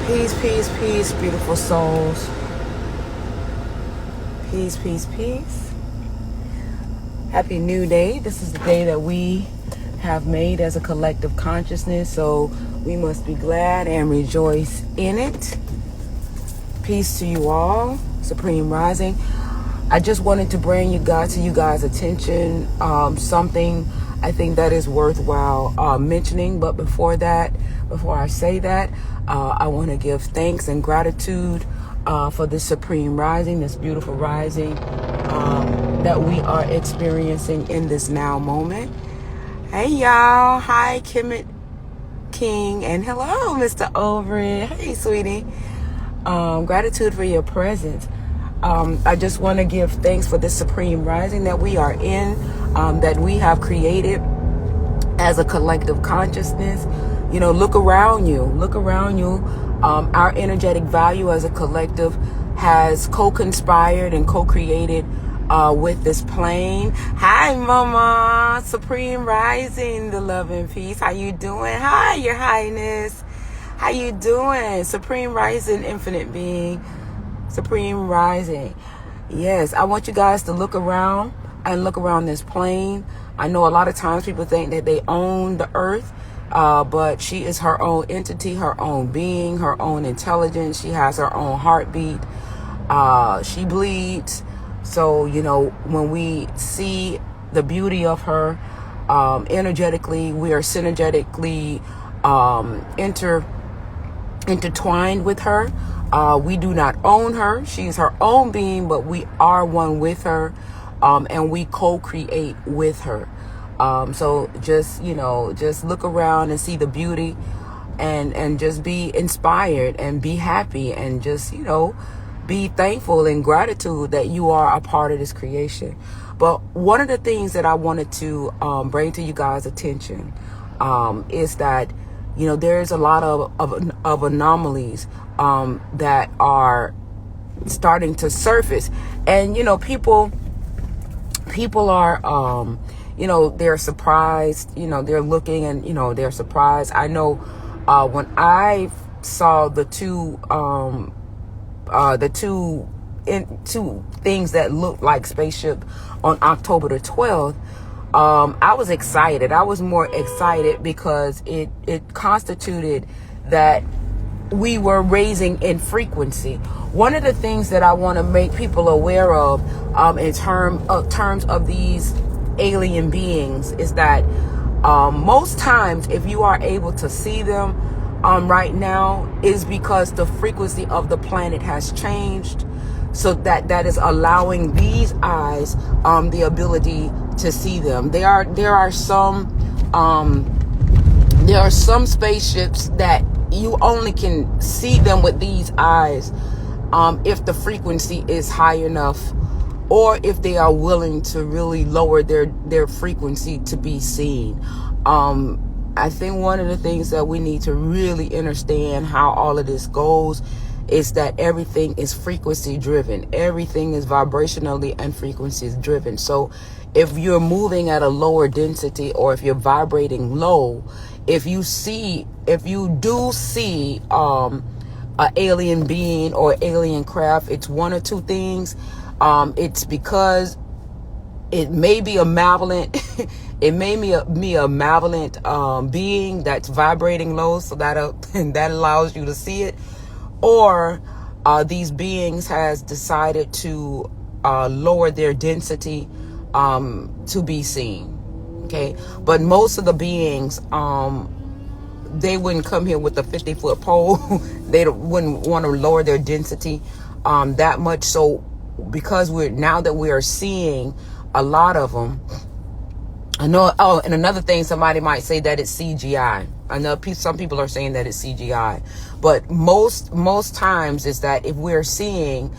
Peace, peace, peace, beautiful souls. Peace, peace, peace. Happy new day. This is the day that we have made as a collective consciousness, so we must be glad and rejoice in it. Peace to you all. Supreme Rising. I just wanted to bring you guys' attention something I think that is worthwhile mentioning. But before I say that, I want to give thanks and gratitude for this supreme rising, this beautiful rising that we are experiencing in this now moment. Hey y'all, hi Kemet King, and hello Mr. Overy. Hey sweetie. Gratitude for your presence. I just want to give thanks for this supreme rising that we are in, that we have created as a collective consciousness. You know, look around you. Our energetic value as a collective has co-conspired and co-created with this plane. Hi, Mama. Supreme Rising, the love and peace. How you doing? Hi, Your Highness. How you doing? Supreme Rising, infinite being. Supreme Rising. Yes, I want you guys to look around this plane. I know a lot of times people think that they own the earth, but she is her own entity, her own being, her own intelligence. She has her own heartbeat. She bleeds. So, you know, when we see the beauty of her, energetically, we are synergetically intertwined with her. We do not own her. She's her own being, but we are one with her, and we co-create with her. So just look around and see the beauty, and just be inspired and be happy, and just, be thankful and gratitude that you are a part of this creation. But one of the things that I wanted to bring to you guys' attention is that, there's a lot of anomalies that are starting to surface, and people are they're surprised. They're looking, and they're surprised. I know when I saw the two things that looked like spaceship on October the 12th, I was excited. I was more excited because it constituted that we were raising in frequency. One of the things that I want to make people aware of in terms of these alien beings is that most times, if you are able to see them right now, is because the frequency of the planet has changed, so that is allowing these eyes the ability to see them. There are some spaceships that you only can see them with these eyes if the frequency is high enough, or if they are willing to really lower their frequency to be seen. I think one of the things that we need to really understand how all of this goes is that everything is frequency driven. Everything is vibrationally and frequency driven. So if you're moving at a lower density, or if you're vibrating low, if you do see an alien being or alien craft, it's one or two things. It's because it may be a malevolent it may be a malevolent being that's vibrating low, so that allows you to see it, or these beings has decided to lower their density to be seen. Okay, but most of the beings, they wouldn't come here with a 50-foot pole. They wouldn't want to lower their density that much. So because now that we are seeing a lot of them, I know. Oh, and another thing, somebody might say that it's CGI. I know some people are saying that it's CGI, but most times is that if we're seeing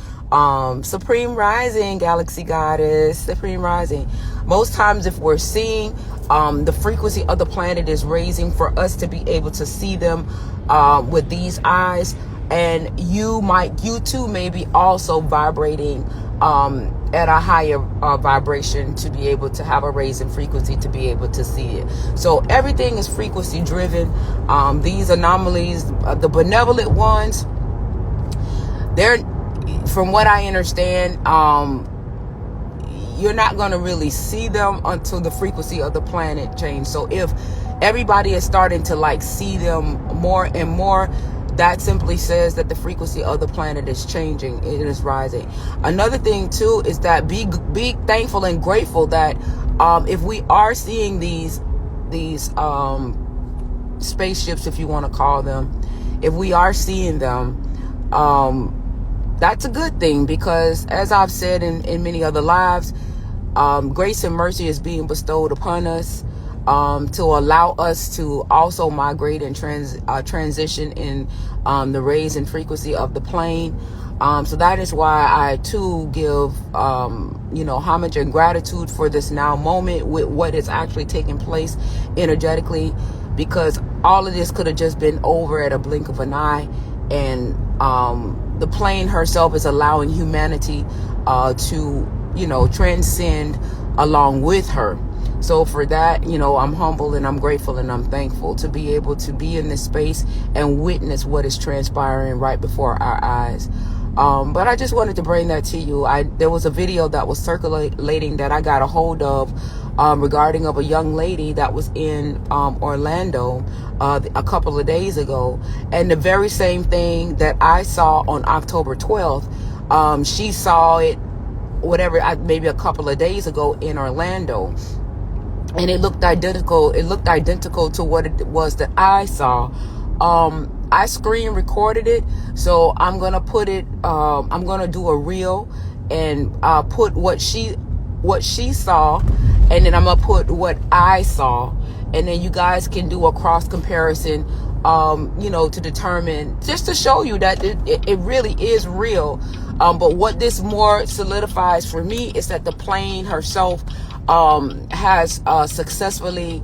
Supreme Rising, Galaxy Goddess, Supreme Rising, most times if we're seeing the frequency of the planet is raising for us to be able to see them with these eyes, and you too may be also vibrating at a higher vibration to be able to have a raise in frequency to be able to see it. So everything is frequency driven. These anomalies, the benevolent ones, they're, from what I understand, you're not going to really see them until the frequency of the planet change. So if everybody is starting to like see them more and more, that simply says that the frequency of the planet is changing. It is rising. Another thing too is that be thankful and grateful that if we are seeing these spaceships, if you want to call them, if we are seeing them, that's a good thing, because as I've said in many other lives, grace and mercy is being bestowed upon us to allow us to also migrate and transition in the raise and frequency of the plane. So that is why I too give homage and gratitude for this now moment with what is actually taking place energetically, because all of this could have just been over at a blink of an eye, and the plane herself is allowing humanity to transcend along with her. So for that, I'm humble and I'm grateful and I'm thankful to be able to be in this space and witness what is transpiring right before our eyes. But I just wanted to bring that to you. There was a video that was circulating that I got a hold of regarding of a young lady that was in Orlando a couple of days ago. And the very same thing that I saw on October 12th, she saw it, maybe a couple of days ago in Orlando. And it looked identical. It looked identical to what it was that I saw. I screen recorded it, so I'm gonna put it. I'm gonna do a reel and put what she saw, and then I'm gonna put what I saw, and then you guys can do a cross comparison. To determine, just to show you that it really is real. But what this more solidifies for me is that the plane herself has successfully,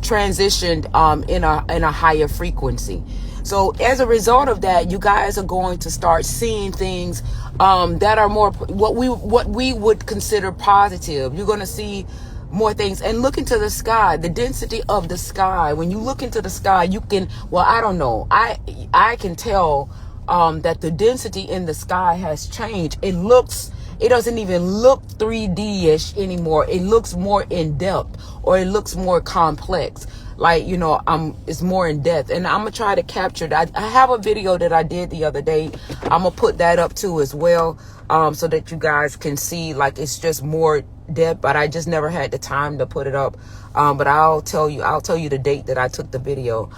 transitioned in a higher frequency. So as a result of that, you guys are going to start seeing things that are more what we would consider positive. You're going to see more things, and look into the sky, the density of the sky. When you look into the sky, you can, I don't know, I can tell that the density in the sky has changed. It doesn't even look 3D-ish anymore. It looks more in depth, or it looks more complex. Like, it's more in depth. And I'm going to try to capture that. I have a video that I did the other day. I'm going to put that up too as well, so that you guys can see, like, it's just more depth, but I just never had the time to put it up. But I'll tell you the date that I took the video.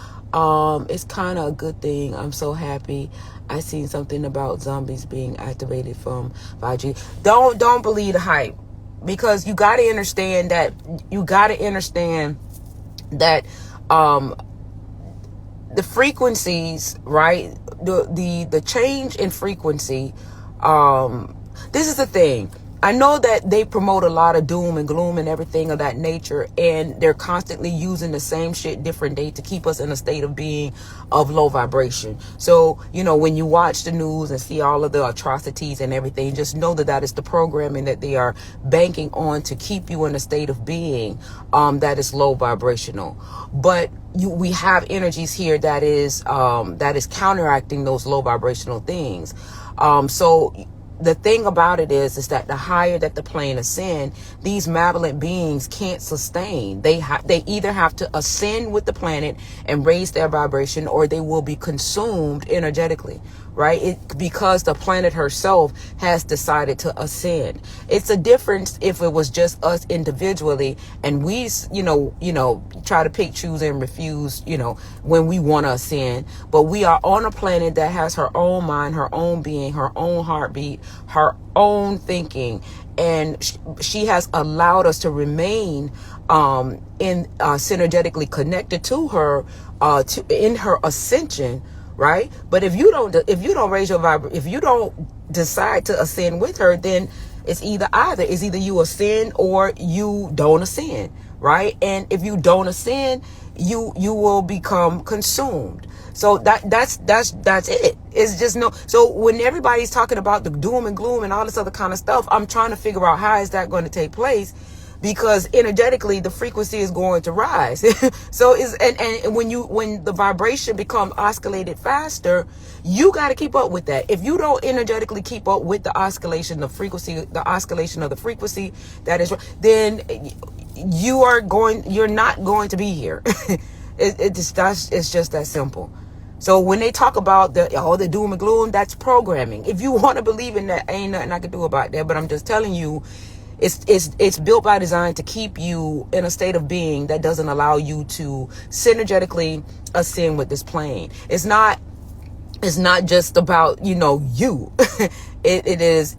It's kind of a good thing. I'm so happy. I seen something about zombies being activated from 5G. Don't believe the hype, because you got to understand that the frequencies, right? The change in frequency. This is the thing. I know that they promote a lot of doom and gloom and everything of that nature, and they're constantly using the same shit different day to keep us in a state of being of low vibration. So, when you watch the news and see all of the atrocities and everything, just know that is the programming that they are banking on to keep you in a state of being that is low vibrational. But we have energies here that is counteracting those low vibrational things. So the thing about it is that the higher that the plane ascend, these malevolent beings can't sustain. They either have to ascend with the planet and raise their vibration, or they will be consumed energetically, right? Because the planet herself has decided to ascend. It's a difference if it was just us individually, and we, try to pick, choose, and refuse, when we want to ascend. But we are on a planet that has her own mind, her own being, her own heartbeat, her own thinking, and she has allowed us to remain synergetically connected to her in her ascension, right? But if you don't raise your vibration, if you don't decide to ascend with her, then it's either you ascend or you don't ascend, right? And if you don't ascend, you will become consumed. So that's it. It's just no. So when everybody's talking about the doom and gloom and all this other kind of stuff, I'm trying to figure out how is that going to take place, because energetically the frequency is going to rise. So and when the vibration becomes oscillated faster, you got to keep up with that. If you don't energetically keep up with the oscillation of frequency, the oscillation of the frequency that is, then you're not going to be here. It's just that simple. So when they talk about the doom and gloom, that's programming. If you want to believe in that, ain't nothing I can do about that. But I'm just telling you, it's built by design to keep you in a state of being that doesn't allow you to synergetically ascend with this plane. It's not just about, you. It's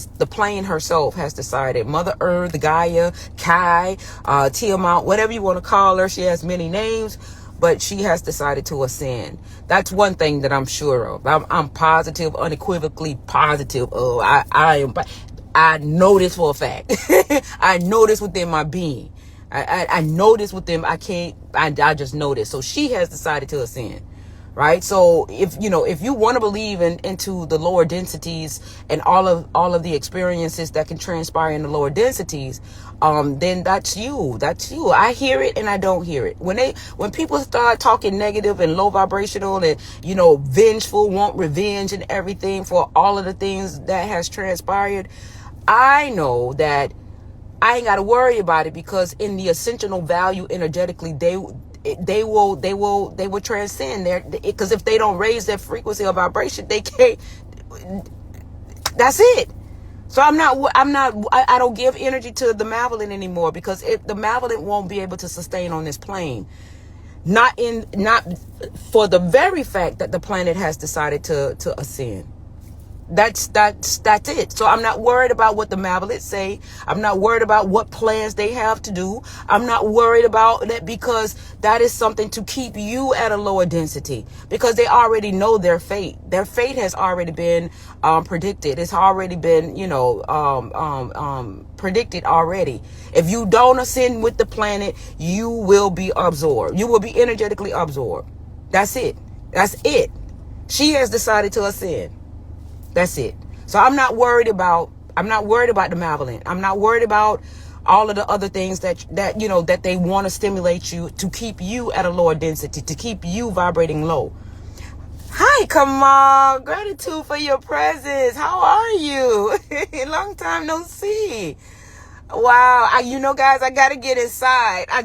the plane herself has decided. Mother Earth, the Gaia, Kai, Tiamat, whatever you want to call her. She has many names, but she has decided to ascend. That's one thing that I'm sure of. I'm positive, unequivocally positive of. I know this for a fact. I know this within my being. I know this within. I just know this. So she has decided to ascend. Right. So if you want to believe into the lower densities and all of the experiences that can transpire in the lower densities, then that's you. I hear it and I don't hear it. When people start talking negative and low vibrational and, vengeful, want revenge and everything for all of the things that has transpired, I know that I ain't got to worry about it, because in the ascensional value energetically, they will transcend there, because if they don't raise their frequency of vibration, they can't. That's it. So I don't give energy to the malevolent anymore, because the malevolent won't be able to sustain on this plane. Not for the very fact that the planet has decided to ascend. That's it. So I'm not worried about what the malevolent say. I'm not worried about what plans they have to do. I'm not worried about that, because that is something to keep you at a lower density, because they already know their fate. Their fate has already been predicted. It's already been, predicted already. If you don't ascend with the planet, you will be absorbed. You will be energetically absorbed. That's it. She has decided to ascend. That's it. So I'm not worried about the malevolent. I'm not worried about all of the other things that they want to stimulate you to keep you at a lower density, to keep you vibrating low. Hi, Kamal. Gratitude for your presence. How are you? Long time no see. Wow. Guys, I got to get inside. I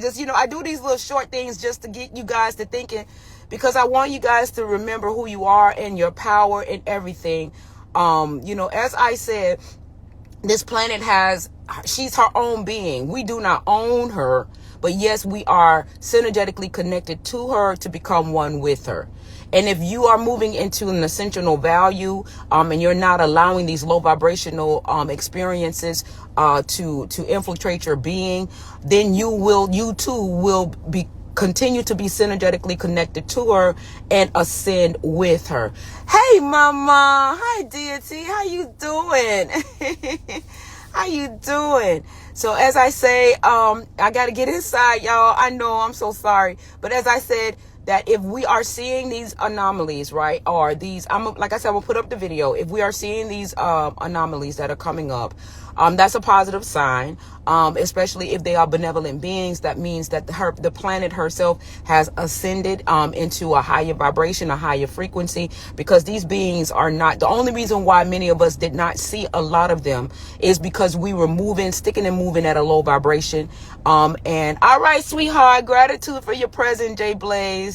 do these little short things just to get you guys to thinking, because I want you guys to remember who you are and your power and everything. As I said, this planet she's her own being. We do not own her, but yes, we are synergetically connected to her to become one with her. And if you are moving into an ascensional value, and you're not allowing these low vibrational experiences to infiltrate your being, then you too will continue to be synergetically connected to her and ascend with her. Hey, Mama. Hi, Deity. How you doing? How you doing? So as I say, I got to get inside, y'all. I know, I'm so sorry. But as I said, that if we are seeing these anomalies, right, or these, like I said, I'm gonna put up the video. If we are seeing these anomalies that are coming up, that's a positive sign, especially if they are benevolent beings. That means that the planet herself has ascended into a higher vibration, a higher frequency, because these beings are not, the only reason why many of us did not see a lot of them is because we were sticking and moving at a low vibration. And all right, sweetheart, gratitude for your presence, Jay Blaze.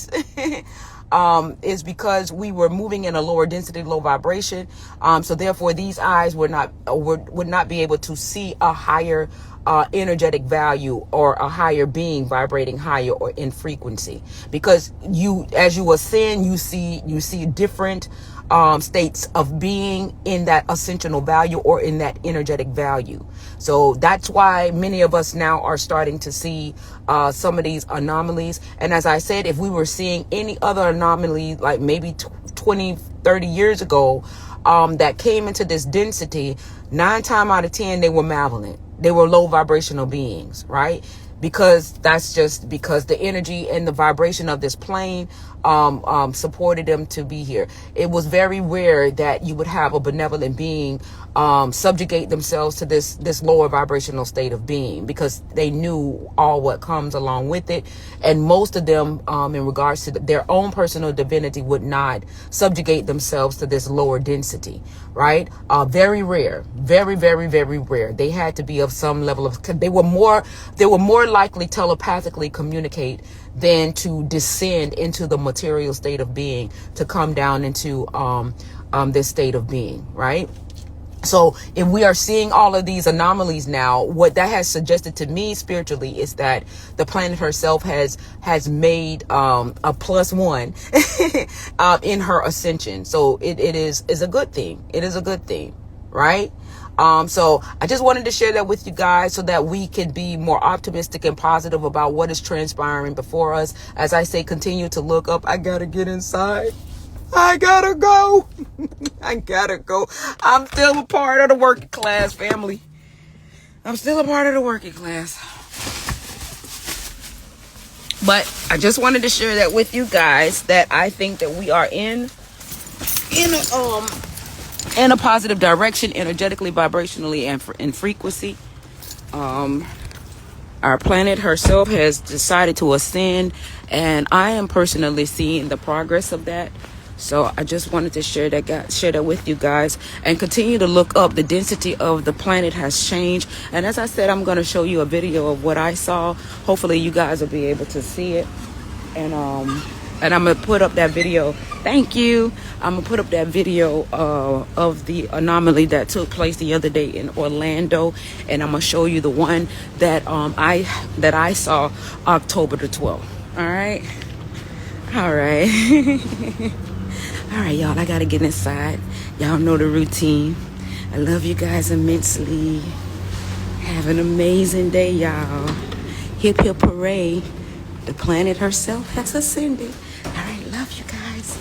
Is because we were moving in a lower density, low vibration. So therefore these eyes would not be able to see a higher energetic value or a higher being vibrating higher or in frequency, because as you ascend, you see different states of being in that ascensional value or in that energetic value. So that's why many of us now are starting to see some of these anomalies. And as I said, if we were seeing any other anomaly, like maybe 20, 30 years ago, that came into this density, 9 times out of 10, they were malevolent. They were low vibrational beings, right? because that's just because the energy and the vibration of this plane supported them to be here. It was very rare that you would have a benevolent being subjugate themselves to this lower vibrational state of being, because they knew all what comes along with it. And most of them, in regards to their own personal divinity, would not subjugate themselves to this lower density, right? Very rare, very, very, very rare. They had to be of some level of, they were more likely telepathically communicate than to descend into the material state of being, to come down into this state of being, right? So if we are seeing all of these anomalies now, what that has suggested to me spiritually is that the planet herself has made a +1 in her ascension. So it is a good thing. It is a good thing, right? So I just wanted to share that with you guys so that we can be more optimistic and positive about what is transpiring before us. As I say, continue to look up. I gotta get inside. I gotta go. I gotta go. I'm still a part of the working class, family. I'm still a part of the working class. But I just wanted to share that with you guys, that I think that we are in a positive direction, energetically, vibrationally, and in frequency. Our planet herself has decided to ascend, and I am personally seeing the progress of that. So I just wanted to share that with you guys, and continue to look up. The density of the planet has changed, and as I said, I'm going to show you a video of what I saw. Hopefully you guys will be able to see it, and I'm going to put up that video. Thank you. I'm going to put up that video of the anomaly that took place the other day in Orlando, and I'm going to show you the one that I saw October the 12th. All right. All right, y'all, I got to get inside. Y'all know the routine. I love you guys immensely. Have an amazing day, y'all. Hip, hip, hooray. The planet herself has ascended. All right, love you guys.